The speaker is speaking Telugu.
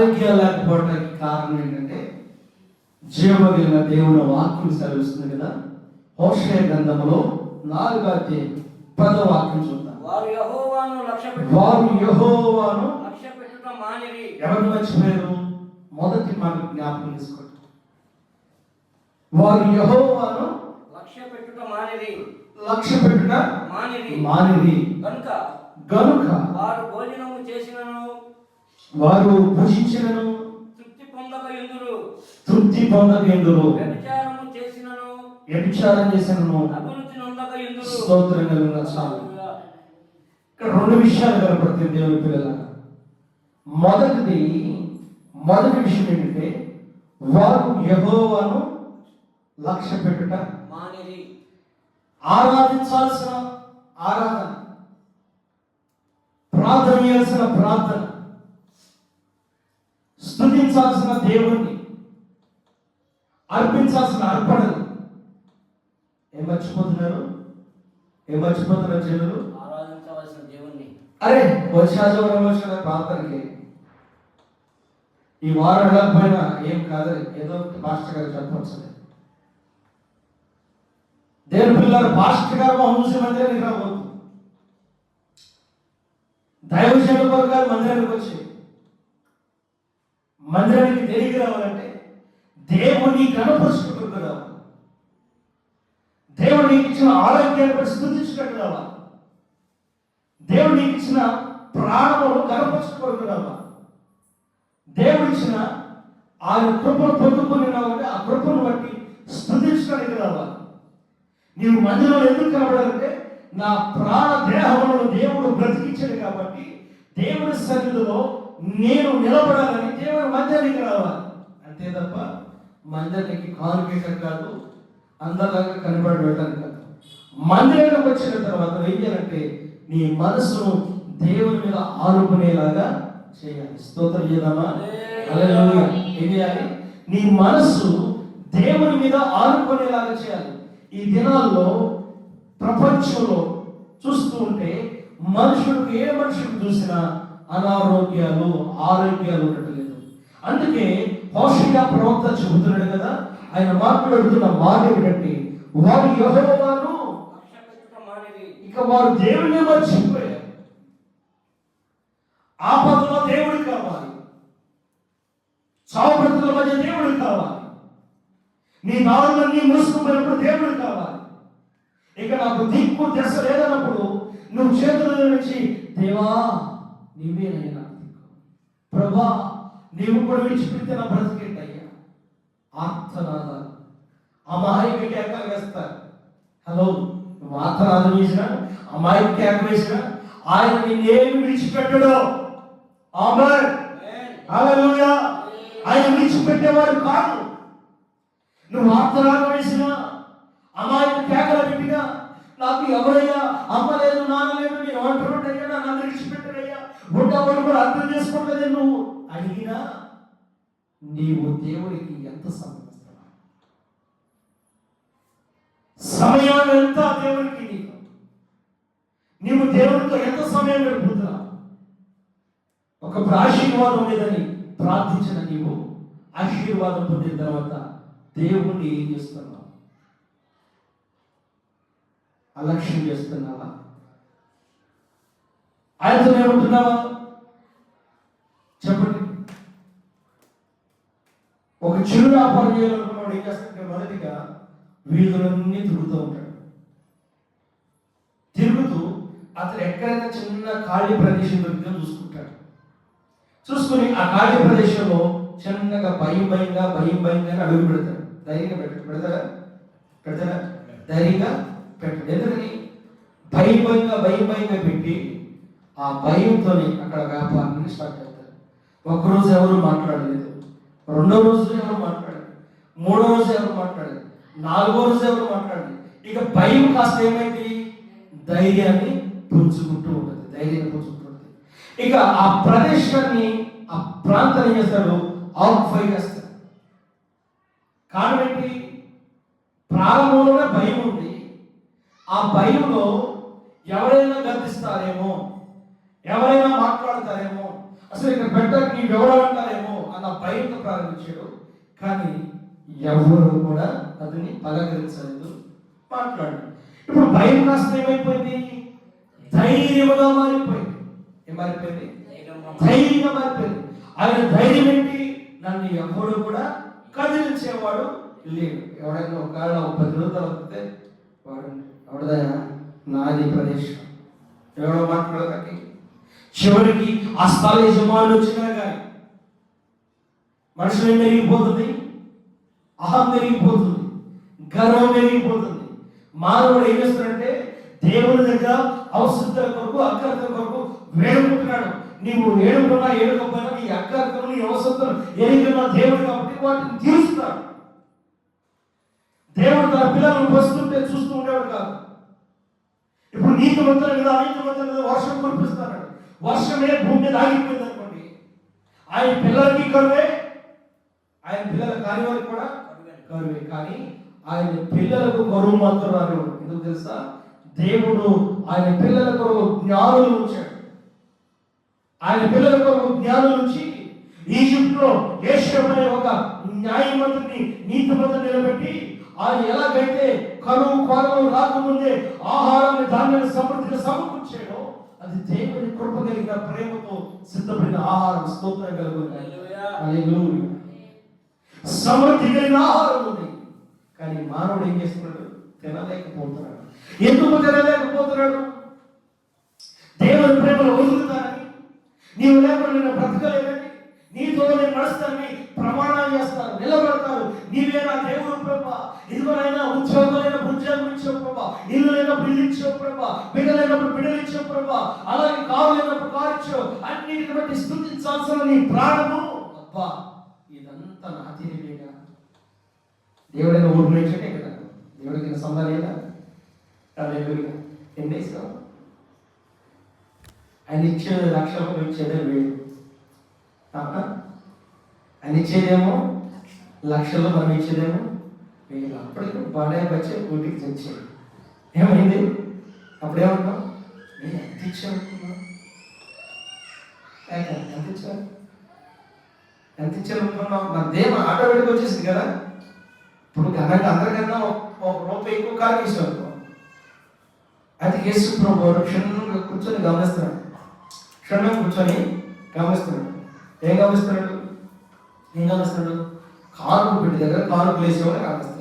లేకపోవడానికి కారణం ఏంటంటే జీవమగిలిన దేవుని వాక్యం సెలవిస్తుంది కదా. హోషేయ గ్రంథంలో 4వ అధ్యాయం 10వ వాక్యం చూద్దాం. వారు యెహోవాను లక్ష్యపెట్టుట మానిరి. ఎవరు మర్చిపోయారు? మొదటి మాట జ్ఞాపకం చేసుకోండి. వారు యెహోవాను లక్ష్యపెట్టుట మానిరి గనుక వారు భోజనము చేసినను వారు భుజించినను తృప్తి పొందకయుందురు. వ్యభిచారం చేసినను అభివృద్ధి నొందకయుందురు. స్తోత్రం కలుగును. చాలు. ఇక్కడ 2 విషయాలు కనపడుతుంది దేవుని పిల్లల. మొదటి విషయం ఏంటంటే వారు యెహోవాను లక్ష్యపెట్టుట మానిరి. ఆరాధించాల్సిన ఆరాధన, ప్రార్థన చేయాల్సిన ప్రార్థన, స్తుతించాల్సిన దేవుణ్ణి, అర్పించాల్సిన అర్పణలు ఏం మర్చిపోతున్నారు జనులు? ఆరాధించవలసిన దేవుణ్ణి. అరే వచ్చిన ప్రార్థనకి ఈ వారం వెళ్ళకపోయినా ఏం కాదని ఏదో పాస్టర్ గారు చెప్పవచ్చు. దేవుని పిల్లలు పాస్టర్ గారు మూసి మందిరానికి రాబోతుంది. దైవజనుల వర్గాలు మందిరానికి వచ్చి మందిరానికి దేనికి రావాలంటే దేవుని కనపరుచుకుంటూ రావాలి. దేవుడు నీకు ఇచ్చిన ఆరోగ్యాన్ని బట్టి స్తుతించుకుంటూ రావాలి. దేవుడు నీకు ఇచ్చిన ప్రాణమును కనపరుచుకుంటూ రావాలి. దేవుడు ఇచ్చిన ఆయన కృపను పొందుకుని రావాలంటే ఆ కృపను బట్టి స్తుతించడానికి రావాలి. నీవు మందిరంలో ఎందుకు కనబడాలంటే నా ప్రాణ దేహములను దేవుడు బ్రతికించాడు కాబట్టి దేవుని సన్నిధిలో నేను నిలబడాలని దేవుని మందిరానికి రావాలి. అంతే తప్ప మందిరానికి కాలు పెట్టడం కాదు, అందరిలాగా కనబడి వెళ్ళడం కాదు. మందిరానికి వచ్చిన తర్వాత ఏం చేయాలంటే నీ మనసును దేవుని మీద ఆనుకునేలాగా చేయాలి. స్తోత్రం చేద్దామా? హల్లెలూయా. ఏం చేయాలి? నీ మనసు దేవుని మీద ఆనుకునేలాగా చేయాలి. ఈ దినాల్లో ప్రపంచంలో చూస్తూ ఉంటే ఏ మనుషుడు చూసినా అనారోగ్యాలు, ఆరోగ్యాలు ఉండటం లేదు. అందుకే హోషేయ ప్రవక్త చెబుతున్నాడు కదా, ఆయన మాట్లాడుతున్న మాట ఏమిటంటే వారు యెహోవాను ఇక వారు దేవుని మర్చిపోయారు. ఆపదలో దేవుడు కావాలి, చావు బ్రతుకుల మధ్య దేవుడు కావాలి, నీ దారులన్నీ మూసుకుపోయినప్పుడు దేవుడు కావాలి. ఇక నాకు దిక్కు దశ లేదన్నప్పుడు నువ్వు చేతుల నుంచి దేవా నీవేనయ్యా దిక్కు, ప్రభా నీవు కూడా విడిచిపెడితే నా బ్రతికేంటయ్యా. ఆర్తనాదాలు అమాయక కేక వేస్తారు. హలో, నువ్వు ఆర్తనాదం వేసినా అమాయక కేక వేసినా ఆయన నిన్నేమి విడిచిపెట్టడు. ఆమేన్, హల్లెలూయా. ఆయన విడిచిపెట్టేవాడు కాదు. నువ్వు ఆర్తనాదం వేసినా అమాయక కేకలు పెట్టినా నాకు ఎవరయ్యా అమ్మ లేదు, నాన్న లేదు, నేను ఒంటరినయ్యా, నన్ను విడిచిపెట్టడయ్యా, బుడ్డవాడు కూడా అర్థం చేసుకోవట్లేదు నువ్వు అడిగినా నీవు దేవుడికి ఎంత సమయం ఇస్తున్నావు? సమయం ఎంత దేవుడికి? నీవు దేవుడితో ఎంత సమయం గడుపుతున్నావు? ఒకప్పుడు ఆశీర్వాదం లేదని ప్రార్థించిన నీవు ఆశీర్వాదం పొందిన తర్వాత దేవుణ్ణి ఏం చేస్తున్నావు? అలక్ష్యం చేస్తున్నావా? ఆయనతో ఏమంటున్నావా? చెప్పండి. ఒక చిరు వ్యాపారం చేయాలనుకున్నాడు ఏం చేస్తాడంటే మొదటిగా వీధులన్నీ తిరుగుతూ ఉంటాడు. తిరుగుతూ అతను ఎక్కడైనా చిన్న ఖాళీ ప్రదేశం దొరికితే చూసుకుంటాడు. చూసుకుని ఆ ఖాళీ ప్రదేశంలో చిన్నగా భయంగా అడుగు పెడతాడు. ధైర్యంగా పెడతాడా? ధైర్యంగా పెట్టడు. ఎందుకని? భయంగా పెట్టి ఆ భయంతో అక్కడ వ్యాపారాన్ని స్టార్ట్ అవుతారు. ఒకరోజు ఎవరు మాట్లాడలేదు, రెండో రోజు ఎవరు మాట్లాడలేదు, మూడో రోజు ఎవరు మాట్లాడలేదు, నాలుగో రోజు ఎవరు మాట్లాడలేదు. ఇక భయం కాస్త ఏమైంది? ధైర్యాన్ని పుంజుకుంటూ ఉంటుంది. ఇక ఆ ప్రదేశాన్ని, ఆ ప్రాంతాన్ని చేస్తాడు, ఆక్యుపై చేస్తాడు. కారణం ఏంటి? ప్రారంభంలోనే భయం ఉంది. ఆ భయంలో ఎవరైనా గర్దిస్తారేమో, ఎవరైనా మాట్లాడతారేమో అసలు ఇక్కడ పెట్టడానికి నీవు ఎవరు అంటారేమో అన్న భయంతో ప్రారంభించాడు. కానీ ఎవరు కూడా అతన్ని పలకరించలేదు, మాట్లాడు. ఇప్పుడు భయం కాస్త ఏమైపోయింది? ధైర్యముగా మారిపోయింది. ఏం మారిపోయింది? ధైర్యంగా మారిపోయింది. ఆయన ధైర్యం ఏంటి? నన్ను ఎవడు కూడా కదిలించేవాడు లేడు. ఎవడైనా ఒకవేళ 10 రోజులు వస్తే వాడు ఎవడదయా నాది ప్రదేశం ఎవడో మాట్లాడతాకి. చివరికి ఆ స్థల యజమానులు వచ్చినా కానీ మనుషులు మెరిగిపోతుంది, అహం మెరిగిపోతుంది, గర్వం మెరిగిపోతుంది. మానవుడు ఏం చేస్తాడంటే దేవుని దగ్గర అవసరతల కొరకు అక్కర్తల కొరకు వేడుకుంటున్నాడు. నీవు ఏడుకున్నా ఏడుకోకపోయినా నీ అక్కర్తలు నీ అవసరతలు ఎరిగిన దేవుడు కాబట్టి వాటిని తీరుస్తాడు. దేవుడు తన పిల్లలను వస్తుంటే చూస్తూ ఉండేవాడు కాదు. ఇప్పుడు నీతిమంతుల మీద అనీతిమంతుల మీద వర్షం కురిపిస్తాడు. వర్షమే భూమి మీద ఆగిపోయింది అనుకోండి, ఆయన పిల్లలకి కరువే, ఆయన పిల్లల కాని వారికి కూడా కరువే. కానీ ఆయన పిల్లలకు కరువు మాత్రం రాదు. ఎందుకు తెలుసా? దేవుడు ఆయన పిల్లల కొరకు జ్ఞానులు ఉంచాడు. ఆయన పిల్లల కొరకు జ్ఞానులు ఉంచి ఈజిప్టులో యోసేపు అనే ఒక న్యాయమంతుని నీతిమంతుని నిలబెట్టి ఆయన ఎలాగైతే కరువు కొరలు రాకముందే ఆహారాన్ని ధాన్యాన్ని సమృద్ధిగా సమకూర్చాడో అది దేవుని కృప కలిగిన ప్రేమతో సిద్ధపడిన ఆహారం. స్తోత్రం కలుగుతుంది. సమృద్ధి కలిగిన ఆహారం ఉంది. కానీ మానవుడు ఏం చేస్తున్నాడు? తినలేకపోతున్నాడు. ఎందుకు తినలేకపోతున్నాడు? దేవుని ప్రేమను వదులుతానని, నీవు లేకుండా నేను బ్రతకలేదని, నీతో నేను నడుస్తానని ప్రమాణాలు చేస్తారు, నిలబడతారు. నీవే నా దేవుడు ప్రభా, ఇదివరైనా ఉద్యోగాలైనా ఉద్యోగం ఇచ్చావు ప్రభా, ఇల్లు లేనప్పుడు ఇల్లు ఇచ్చావు ప్రభా, బిడ్డలైనప్పుడు బిడ్డలు ఇచ్చావు ప్రభా, అలాగే కారు లేనప్పుడు కారు ఇచ్చావు. అన్నిటిని బట్టి స్తుతించాల్సిన నీ ప్రాణము అబ్బా ఇదంతా నా తెలివేగా. దేవుడైనా ఊరు నేర్చుంటే కదా, దేవుడికి సంబంధం ఎన్ని ఇస్తాం? ఆయన ఇచ్చేది లక్షలు, ఇచ్చేదే వేడు. ఆయన ఇచ్చేదేమో లక్షలు, మనం ఇచ్చేదేమో వేలు. అప్పటికి బాడే వచ్చే ఊటికి తెచ్చాడు. ఏమైంది? అప్పుడేమంటాం? నేను ఎంత ఇచ్చానుకున్నా, ఎంత ఇచ్చాను, ఎంత ఇచ్చానుకున్నాం. మన దేవం ఆటోమేటిక్ వచ్చేసింది కదా. ఇప్పుడు ఘనంగా అందరికన్నా ఒక రూపాయి ఎక్కువ కాలం ఇచ్చాను. అది యేసు ప్రభువు క్షణంగా కూర్చొని గమనిస్తున్నాడు. క్షణం కూర్చొని గమనిస్తున్నాడు. ఏం గమనిస్తున్నాడు? కారు పెట్టి దగ్గర కారు ప్లేస్ కూడా గమనిస్తున్నాడు.